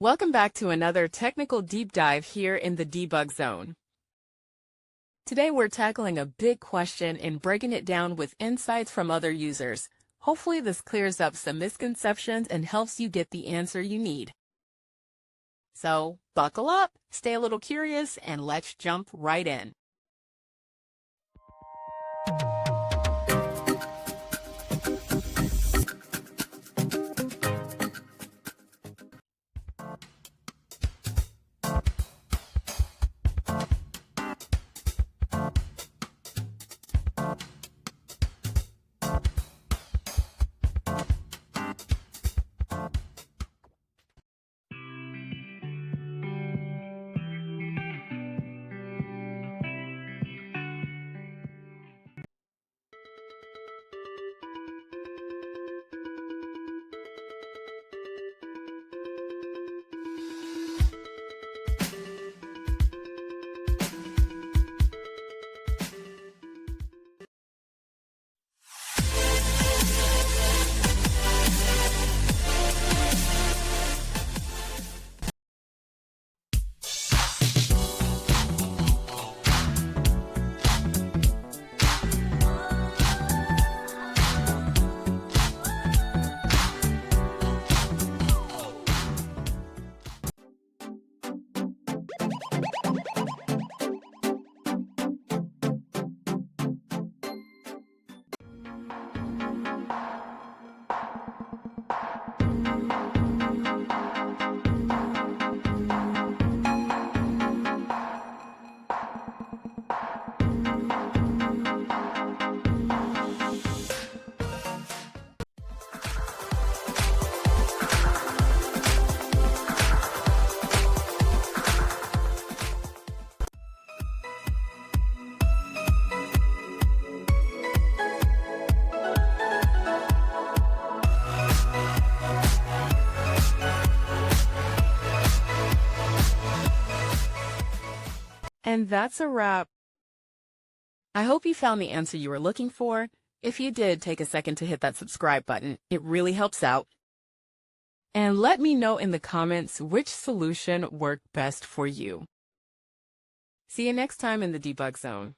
Welcome back to another technical deep dive here in the debug zone. Today we're tackling a big question and breaking it down with insights from other users. Hopefully this clears up some misconceptions and helps you get the answer you need. So buckle up, stay a little curious, and let's jump right in. And that's a wrap. I hope you found the answer you were looking for. If you did, take a second to hit that subscribe button. It really helps out. And let me know in the comments which solution worked best for you. See you next time in the debug zone.